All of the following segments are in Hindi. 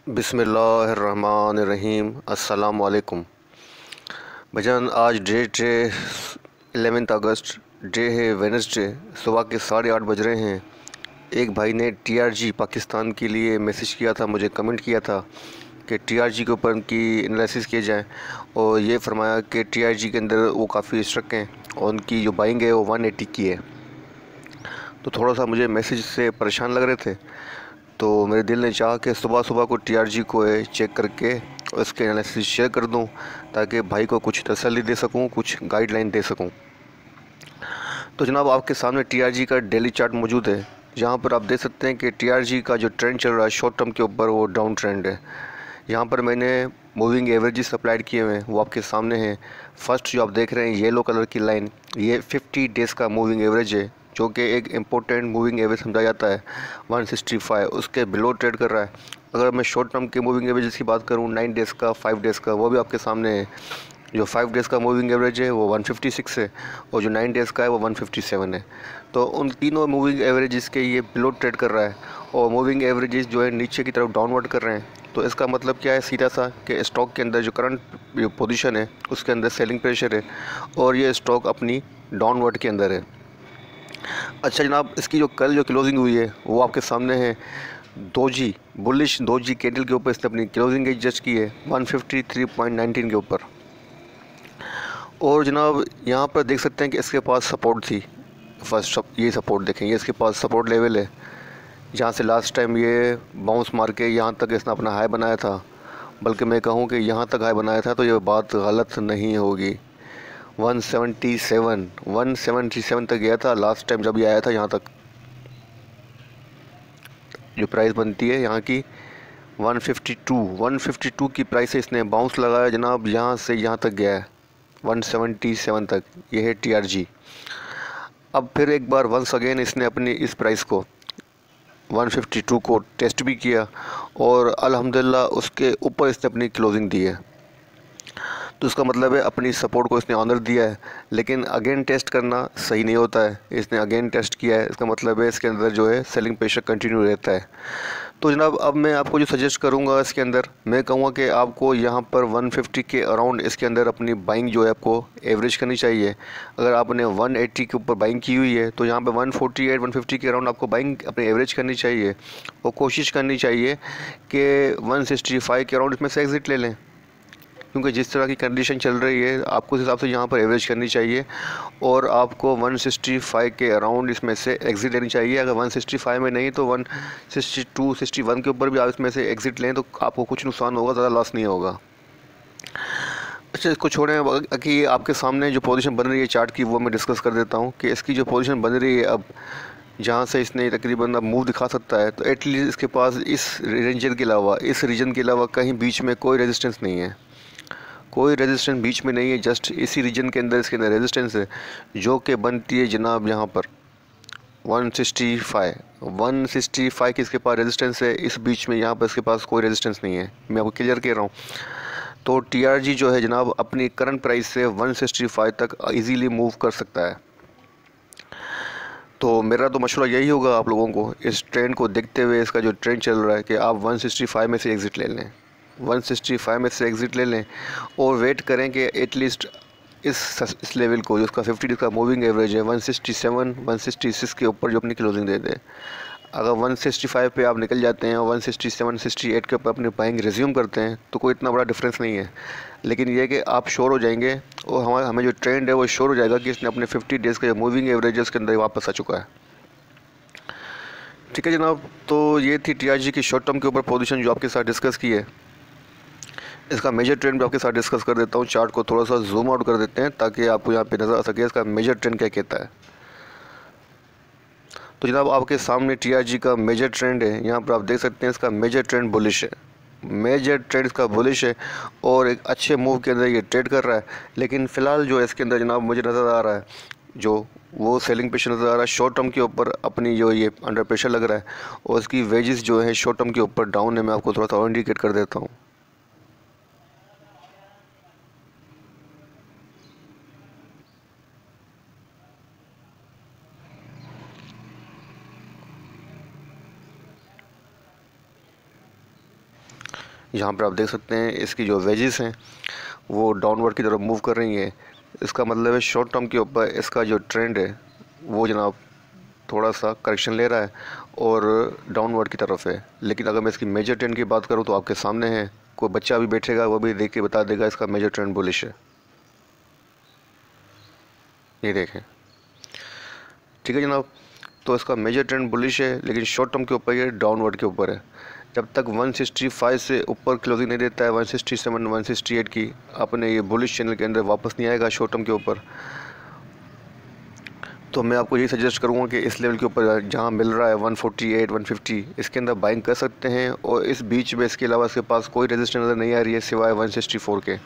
बिस्मिल्लाहिर्रहमानिर्रहीम। अस्सलाम वालेकुम। भजन आज डेट है 11 अगस्त, डे है वेडनेसडे। सुबह के 8:30 बज रहे हैं। एक भाई ने टीआरजी पाकिस्तान के लिए मैसेज किया था, मुझे कमेंट किया था कि टीआरजी के ऊपर उनकी एनालिसिस किए जाए, और ये फरमाया कि टीआरजी के अंदर वो काफ़ी स्ट्रक हैं और उनकी जो बाइंग है वो 180 की है। तो थोड़ा सा मुझे मैसेज से परेशान लग रहे थे, तो मेरे दिल ने चाहा कि सुबह सुबह को टीआरजी को चेक करके उसके एनालिसिस शेयर कर दूं, ताकि भाई को कुछ तसल्ली दे सकूं, कुछ गाइडलाइन दे सकूं। तो जनाब, आपके सामने टीआरजी का डेली चार्ट मौजूद है, जहां पर आप देख सकते हैं कि टीआरजी का जो ट्रेंड चल रहा है शॉर्ट टर्म के ऊपर, वो डाउन ट्रेंड है। यहाँ पर मैंने मूविंग एवरेजेस अप्लाइड किए हुए हैं, वो आपके सामने हैं। फर्स्ट जो आप देख रहे हैं येलो कलर की लाइन, ये 50 डेज़ का मूविंग एवरेज है, जो कि एक इम्पोर्टेंट मूविंग एवरेज समझा जाता है। 165 उसके बिलो ट्रेड कर रहा है। अगर मैं शॉर्ट टर्म के मूविंग एवरेज की बात करूँ, 9 डेज़ का, 5 डेज़ का, वो भी आपके सामने है। जो 5 डेज़ का मूविंग एवरेज है वो 156 है, और जो 9 डेज़ का है वो 157 है। तो उन तीनों मूविंग एवरेजेस के ये बिलो ट्रेड कर रहा है, और मूविंग एवरेजेस जो है नीचे की तरफ डाउनवर्ड कर रहे हैं। तो इसका मतलब क्या है सीधा सा, कि स्टॉक के अंदर जो करंट पोजीशन है उसके अंदर सेलिंग प्रेशर है, और ये स्टॉक अपनी डाउनवर्ड के अंदर है। अच्छा जनाब, इसकी जो कल जो क्लोजिंग हुई है वो आपके सामने है। दोजी बुलिश दोजी कैंडल के ऊपर इसने अपनी क्लोजिंग एडजस्ट की है 153.19 के ऊपर। और जनाब, यहाँ पर देख सकते हैं कि इसके पास सपोर्ट थी। फर्स्ट ये सपोर्ट देखें, ये इसके पास सपोर्ट लेवल है, जहाँ से लास्ट टाइम ये बाउंस मार के यहाँ तक इसने अपना हाई बनाया था। बल्कि मैं कहूँ कि यहाँ तक हाई बनाया था, तो ये बात गलत नहीं होगी। 177 तक गया था लास्ट टाइम जब ये आया था। यहाँ तक जो प्राइस बनती है यहाँ की 152 की प्राइस से इसने बाउंस लगाया जनाब, यहाँ से यहाँ तक गया है 177 तक। ये है टीआरजी। अब फिर एक बार वंस अगेन इसने अपनी इस प्राइस को 152 को टेस्ट भी किया, और अल्हम्दुलिल्लाह उसके ऊपर इसने अपनी क्लोजिंग दी है। तो उसका मतलब है अपनी सपोर्ट को इसने ऑनर दिया है। लेकिन अगेन टेस्ट करना सही नहीं होता है, इसने अगेन टेस्ट किया है, इसका मतलब है इसके अंदर जो है सेलिंग प्रेशर कंटिन्यू रहता है। तो जनाब, अब मैं आपको जो सजेस्ट करूंगा इसके अंदर, मैं कहूँगा कि आपको यहाँ पर 150 के अराउंड इसके अंदर अपनी बाइंग जो है आपको एवरेज करनी चाहिए। अगर आपने 180 के ऊपर बाइंग की हुई है, तो यहाँ पे 148 150 के अराउंड आपको बाइंग अपनी एवरेज करनी चाहिए, और कोशिश करनी चाहिए कि 165 के अराउंड इसमें से एग्ज़िट ले लें। क्योंकि जिस तरह की कंडीशन चल रही है, आपको उस हिसाब से यहाँ पर एवरेज करनी चाहिए, और आपको 165 के अराउंड इसमें से एग्ज़िट लेनी चाहिए। अगर 165 में नहीं तो 162 61 के ऊपर भी आप इसमें से एग्ज़िट लें, तो आपको कुछ नुकसान होगा, ज़्यादा लॉस नहीं होगा। अच्छा, इसको छोड़ें कि आपके सामने जो पोजीशन बन रही है चार्ट की, वो मैं डिस्कस कर देता हूँ कि इसकी जो पोजीशन बन रही है अब, जहाँ से इसने तकरीबन अब मूव दिखा सकता है, तो एटलीस्ट इसके पास इस रीजन के अलावा कहीं बीच में कोई रेजिस्टेंस नहीं है। कोई रेजिस्टेंस बीच में नहीं है, जस्ट इसी रीजन के अंदर इसके अंदर रेजिस्टेंस है, जो कि बनती है जनाब यहाँ पर 165 की इसके पास रेजिस्टेंस है। इस बीच में यहाँ पर इसके पास कोई रेजिस्टेंस नहीं है, मैं आपको क्लियर कह रहा हूँ। तो टीआरजी जो है जनाब, अपनी करंट प्राइस से 165 तक इजीली मूव कर सकता है। तो मेरा तो मशवरा यही होगा आप लोगों को, इस ट्रेंड को देखते हुए, इसका जो ट्रेंड चल रहा है, कि आप 165 में से एग्ज़िट ले लें। 165 में से एग्ज़िट ले लें, और वेट करें कि एटलीस्ट इस लेवल को, जिसका 50 डेज़ का मूविंग एवरेज है, 167 166 के ऊपर जो अपनी क्लोजिंग दे दे। अगर 165 पे आप निकल जाते हैं और 167 68 के ऊपर अपनी बाइंग रिज्यूम करते हैं, तो कोई इतना बड़ा डिफरेंस नहीं है। लेकिन ये कि आप श्योर हो जाएंगे, और हमें जो ट्रेंड है वो श्योर हो जाएगा कि इसने अपने 50 डेज़ का जो मूविंग एवरेज के अंदर वापस आ चुका है। ठीक है जनाब, तो ये थी टीआरजी की शॉर्ट टर्म के ऊपर पोजीशन जो आपके साथ डिस्कस की है। इसका मेजर ट्रेंड भी आपके साथ डिस्कस कर देता हूँ। चार्ट को थोड़ा सा जूम आउट कर देते हैं, ताकि आपको यहाँ पे नज़र आ सके इसका मेजर ट्रेंड क्या कहता है। तो जनाब, आपके सामने टीआरजी का मेजर ट्रेंड है, यहाँ पर आप देख सकते हैं इसका मेजर ट्रेंड बुलिश है। मेजर ट्रेंड इसका बुलिश है, और एक अच्छे मूव के अंदर ये ट्रेड कर रहा है। लेकिन फ़िलहाल जो है इसके अंदर जनाब मुझे नज़र आ रहा है, जो वो सेलिंग प्रेशर नज़र आ रहा है शॉर्ट टर्म के ऊपर, अपनी जो ये अंडर प्रेशर लग रहा है, और इसकी वेजेस जो है शॉर्ट टर्म के ऊपर डाउन है। मैं आपको थोड़ा सा और इंडिकेट कर देता हूँ। यहाँ पर आप देख सकते हैं इसकी जो वेजेस हैं वो डाउनवर्ड की तरफ मूव कर रही हैं। इसका मतलब है शॉर्ट टर्म के ऊपर इसका जो ट्रेंड है वो जनाब थोड़ा सा करेक्शन ले रहा है और डाउनवर्ड की तरफ है। लेकिन अगर मैं इसकी मेजर ट्रेंड की बात करूँ तो आपके सामने है, कोई बच्चा भी बैठेगा वो भी देख के बता देगा इसका मेजर ट्रेंड बुलिश है। ये देखें, ठीक है जनाब। तो इसका मेजर ट्रेंड बुलिश है, लेकिन शॉर्ट टर्म के ऊपर ये डाउनवर्ड के ऊपर है। जब तक 165 से ऊपर क्लोजिंग नहीं देता है 167 168 की, अपने ये बुलिश चैनल के अंदर वापस नहीं आएगा शॉर्ट टर्म के ऊपर। तो मैं आपको यही सजेस्ट करूँगा कि इस लेवल के ऊपर जहाँ मिल रहा है 148 150, इसके अंदर बाइंग कर सकते हैं। और इस बीच में इसके अलावा इसके पास कोई रेजिस्टेंस नज़र नहीं आ रही है सिवाय 164 के।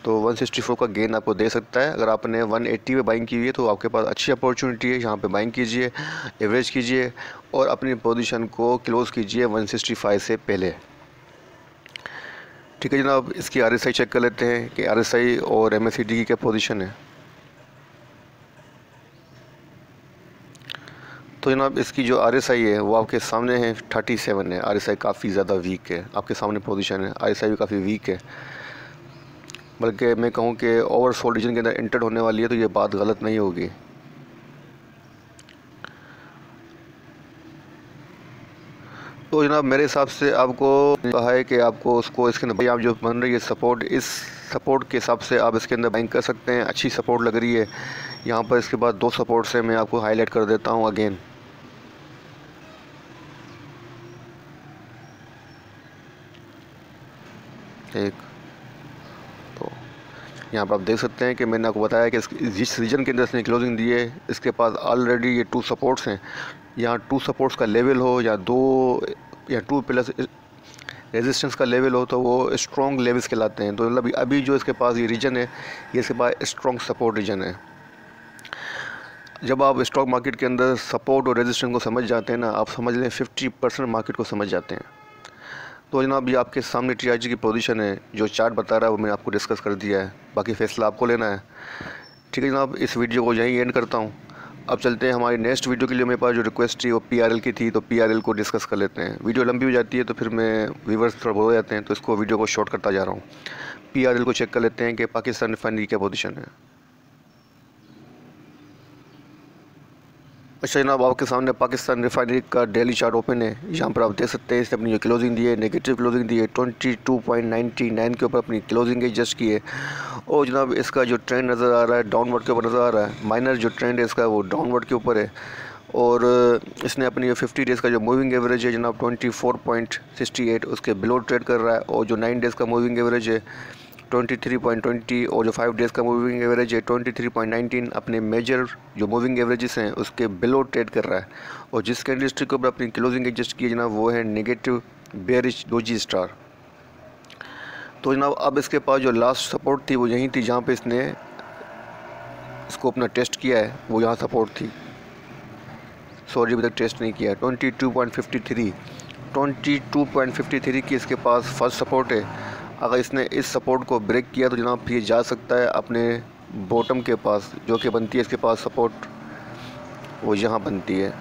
तो 164 का गेन आपको दे सकता है। अगर आपने 180 पे बाइंग की हुई है तो आपके पास अच्छी अपॉर्चुनिटी है, यहाँ पे बाइंग कीजिए, एवरेज कीजिए और अपनी पोजीशन को क्लोज़ कीजिए 165 से पहले। ठीक है जनाब, इसकी RSI चेक कर लेते हैं कि RSI और MACD की क्या पोजीशन है। तो जनाब इसकी जो RSI है वो आपके सामने है 37 है। RSI काफ़ी ज़्यादा वीक है, आपके सामने पोजीशन है, RSI भी काफ़ी वीक है। बल्कि मैं कहूँ कि ओवरसोल्ड रीजन के अंदर एंटर होने वाली है, तो ये बात गलत नहीं होगी। तो जनाब मेरे हिसाब से आपको कहा है कि आपको उसको इसके अंदर आप जो बन रही है सपोर्ट, इस सपोर्ट के हिसाब से आप इसके अंदर बाइंग कर सकते हैं। अच्छी सपोर्ट लग रही है यहाँ पर। इसके बाद 2 सपोर्ट से मैं आपको हाईलाइट कर देता हूँ अगेन। एक तो यहाँ पर आप देख सकते हैं कि मैंने आपको बताया कि जिस रीजन के अंदर इसने क्लोजिंग दी है इसके पास ऑलरेडी ये 2 सपोर्ट्स हैं। यहाँ 2 सपोर्ट्स का लेवल हो या 2 या 2 प्लस रेजिस्टेंस का लेवल हो तो वो स्ट्रॉन्ग लेवल्स कहलाते हैं। तो मतलब अभी जो इसके पास ये रीजन है ये इसके पास स्ट्रॉन्ग सपोर्ट रीजन है। जब आप स्टॉक मार्केट के अंदर सपोर्ट और रेजिस्टेंस को समझ जाते हैं ना, आप समझ लें 50% मार्केट को समझ जाते हैं। तो जनाब ये आपके सामने TRG की पोजीशन है, जो चार्ट बता रहा है वो मैंने आपको डिस्कस कर दिया है, बाकी फैसला आपको लेना है। ठीक है जनाब, इस वीडियो को यहीं एंड करता हूँ। अब चलते हैं हमारी नेक्स्ट वीडियो के लिए। मेरे पास जो रिक्वेस्ट थी वो PRL की थी, तो PRL को डिस्कस कर लेते हैं। वीडियो लंबी हो जाती है तो फिर मैं व्यूअर्स थोड़ा हो जाते हैं, तो इसको वीडियो को शॉर्ट करता जा रहा हूँ। PRL को चेक कर लेते हैं कि पाकिस्तान रिफाइनरी की क्या पोजीशन है। अच्छा जनाब, आपके सामने पाकिस्तान रिफाइनरी का डेली चार्ट ओपन है। यहाँ पर आप देख सकते हैं इसने अपनी जो क्लोजिंग दी है, नेगेटिव क्लोजिंग दी है, 22.99 के ऊपर अपनी क्लोजिंग एडजस्ट की है। और जनाब इसका जो ट्रेंड नज़र आ रहा है डाउनवर्ड के ऊपर नज़र आ रहा है। माइनर जो ट्रेंड है इसका वो डाउनवर्ड के ऊपर है। और इसने अपनी 50 डेज़ का जो मूविंग एवरेज है जनाब 24.68 उसके बिलो ट्रेड कर रहा है। और जो 9 डेज़ का मूविंग एवरेज है 23.20 और जो 5 डेज़ का मूविंग एवरेज है 23.19 अपने मेजर जो मूविंग एवरेजेस हैं उसके बिलो ट्रेड कर रहा है। और जिस कैंडलस्टिक के ऊपर अपनी क्लोजिंग एडजस्ट की जनाब वो है नेगेटिव बेयरिश डोजी स्टार। तो जनाब अब इसके पास जो लास्ट सपोर्ट थी वो यहीं थी, जहाँ पे इसने इसको अपना टेस्ट किया है वो यहाँ सपोर्ट थी। सॉरी अभी तक टेस्ट नहीं किया। 22.53 की इसके पास फर्स्ट सपोर्ट है। अगर इसने इस सपोर्ट को ब्रेक किया तो जनाब फिर जा सकता है अपने बॉटम के पास, जो कि बनती है इसके पास सपोर्ट, वो यहाँ बनती है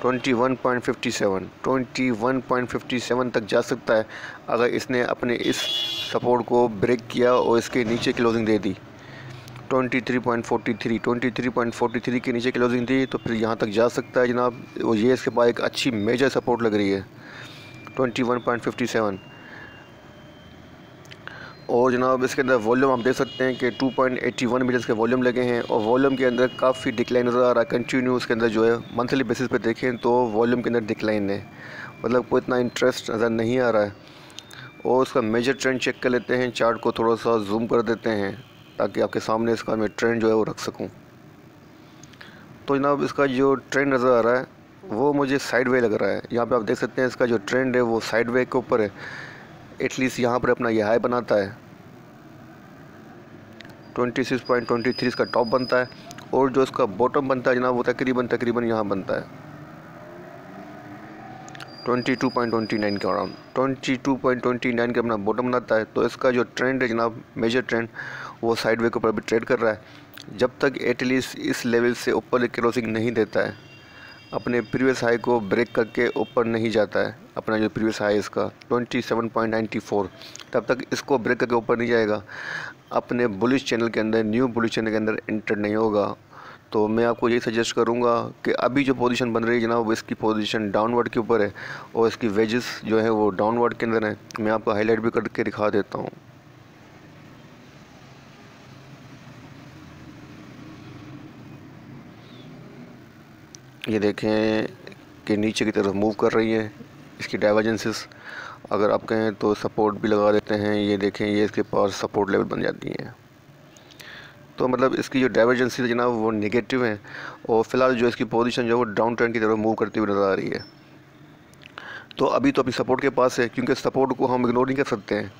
21.57 तक जा सकता है। अगर इसने अपने इस सपोर्ट को ब्रेक किया और इसके नीचे क्लोजिंग दे दी 23.43 के नीचे क्लोजिंग दी तो फिर यहाँ तक जा सकता है जनाब। वो ये इसके पास एक अच्छी मेजर सपोर्ट लग रही है 21.57। और जनाब इसके अंदर वॉल्यूम आप देख सकते हैं कि 2.81 मीटर्स के वॉल्यूम लगे हैं। और वॉल्यूम के अंदर काफ़ी डिक्लाइन नज़र आ रहा है कंटिन्यू। उसके अंदर जो है मंथली बेसिस पे देखें तो वॉल्यूम के अंदर डिक्लाइन है, मतलब कोई इतना इंटरेस्ट नज़र नहीं आ रहा है। और उसका मेजर ट्रेंड चेक कर लेते हैं। चार्ट को थोड़ा सा जूम कर देते हैं ताकि आपके सामने इसका मैं ट्रेंड जो है वो रख सकूँ। तो जनाब इसका जो ट्रेंड नज़र आ रहा है वो मुझे साइड वे लग रहा है। यहाँ पे आप देख सकते हैं इसका जो ट्रेंड है वो साइड वे के ऊपर है। एटलीस्ट यहाँ पर अपना ये हाई बनाता है 26.23 इसका टॉप बनता है। और जो इसका बॉटम बनता है जनाब वो तकरीबन यहाँ बनता है 22.29 के अराउंड। 22.29 का अपना बॉटम बनाता है। तो इसका जो ट्रेंड है जनाब मेजर ट्रेंड वो साइड वे के ऊपर भी ट्रेड कर रहा है। जब तक एटलीस्ट इस लेवल से ऊपर क्लोजिंग नहीं देता है अपने प्रीवियस हाई को ब्रेक करके ऊपर नहीं जाता है। अपना जो प्रीवियस हाई इसका 27.94, तब तक इसको ब्रेक करके ऊपर नहीं जाएगा, अपने बुलिश चैनल के अंदर, न्यू बुलिश चैनल के अंदर एंटर नहीं होगा। तो मैं आपको यही सजेस्ट करूंगा कि अभी जो पोजीशन बन रही है जनाब, इसकी पोजीशन डाउनवर्ड के ऊपर है और इसकी वेजेस जो है वो डाउनवर्ड के अंदर है। मैं आपको हाईलाइट भी करके दिखा देता हूँ। ये देखें कि नीचे की तरफ मूव कर रही है। इसकी डाइवर्जेंसेस अगर आप कहें तो सपोर्ट भी लगा देते हैं। ये देखें, ये इसके पास सपोर्ट लेवल बन जाती हैं। तो मतलब इसकी जो डाइवर्जेंसी है जनाब वो नेगेटिव है और फिलहाल जो इसकी पोजीशन जो है वो डाउन ट्रेंड की तरफ मूव करती हुई नज़र आ रही है। तो अभी सपोर्ट के पास है, क्योंकि सपोर्ट को हम इग्नोर नहीं कर सकते हैं।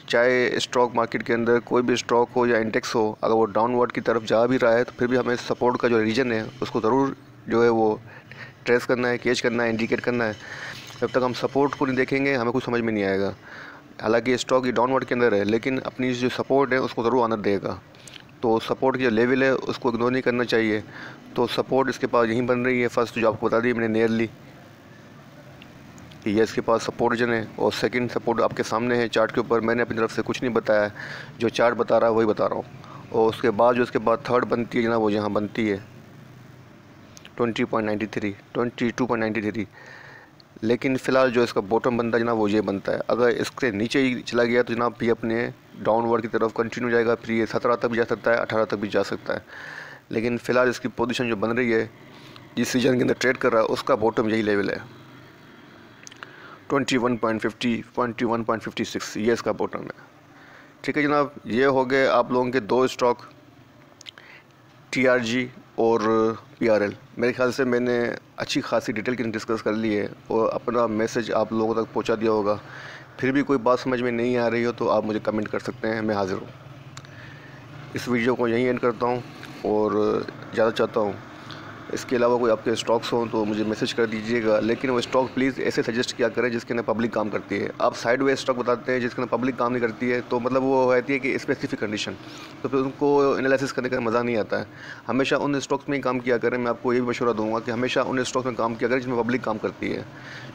चाहे स्टॉक मार्केट के अंदर कोई भी स्टॉक हो या इंडेक्स हो, अगर वो डाउनवर्ड की तरफ जा भी रहा है तो फिर भी हमें सपोर्ट का जो रीजन है उसको ज़रूर जो है वो ट्रेस करना है, कैच करना है, इंडिकेट करना है। जब तक हम सपोर्ट को नहीं देखेंगे हमें कुछ समझ में नहीं आएगा। हालांकि स्टॉक ये डाउनवर्ड के अंदर है, लेकिन अपनी जो सपोर्ट है उसको ज़रूर आना देगा। तो सपोर्ट की जो लेवल है उसको इग्नोर नहीं करना चाहिए। तो सपोर्ट इसके पास यहीं बन रही है। फर्स्ट जो आपको बता दी मैंने नियरली, ये इसके पास सपोर्ट जन है, और सेकंड सपोर्ट आपके सामने है चार्ट के ऊपर। मैंने अपनी तरफ से कुछ नहीं बताया है, जो चार्ट बता रहा है वही बता रहा हूँ। और उसके बाद जो इसके बाद थर्ड बनती है जनाब, वो यहाँ बनती है 20.93, 22.93। लेकिन फ़िलहाल जो इसका बॉटम बनता है जनाब वो ये बनता है। अगर इसके नीचे ही चला गया तो जनाब ये अपने डाउनवर्ड की तरफ कंटिन्यू जाएगा, फिर ये 17 तक भी जा सकता है, 18 तक भी जा सकता है। लेकिन फ़िलहाल इसकी पोजीशन जो बन रही है, जिस सीजन के अंदर ट्रेड कर रहा है, उसका बॉटम यही लेवल है 21.50, 21.56, ये इसका बॉटम है। ठीक है जनाब, ये हो गए आप लोगों के दो स्टॉक, TRG और PRL। मेरे ख्याल से मैंने अच्छी खासी डिटेल की डिस्कस कर ली है और अपना मैसेज आप लोगों तक पहुंचा दिया होगा। फिर भी कोई बात समझ में नहीं आ रही हो तो आप मुझे कमेंट कर सकते हैं, मैं हाज़िर हूँ। इस वीडियो को यहीं एंड करता हूँ और ज़्यादा चाहता हूँ इसके अलावा कोई आपके स्टॉक्स हों तो मुझे मैसेज कर दीजिएगा, लेकिन वो स्टॉक प्लीज़ ऐसे सजेस्ट किया करें जिसके अंदर पब्लिक काम करती है। आप साइड वे स्टॉक बताते हैं जिसके अंदर पब्लिक काम नहीं करती है, तो मतलब वो रहती है कि स्पेसिफिक कंडीशन, तो फिर उनको एनालिसिस करने का मज़ा नहीं आता है। हमेशा उन स्टॉक्स में ही काम किया करें। मैं आपको ये भी मशवरा दूंगा कि हमेशा उन स्टॉक्स में काम किया करें जिसमें पब्लिक काम करती है,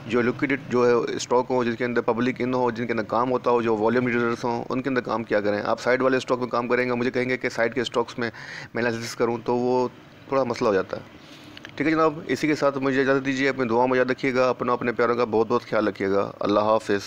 जो लिक्विड जो है स्टॉक हो, जिसके अंदर पब्लिक इन हो, जिनके अंदर काम होता हो, जो वॉल्यूम लीडर्स हों, उनके अंदर काम किया करें। आप साइड वाले स्टॉक में काम करेंगे, मुझे कहेंगे कि साइड के स्टॉक्स में मैं एनालिसिस करूँ, तो वो थोड़ा मसला हो जाता है। ठीक है जनाब, इसी के साथ मुझे इजाज़त दीजिए। अपनी दुआ में याद रखिएगा, अपने प्यारों का बहुत बहुत ख्याल रखिएगा। अल्लाह हाफ़िज़।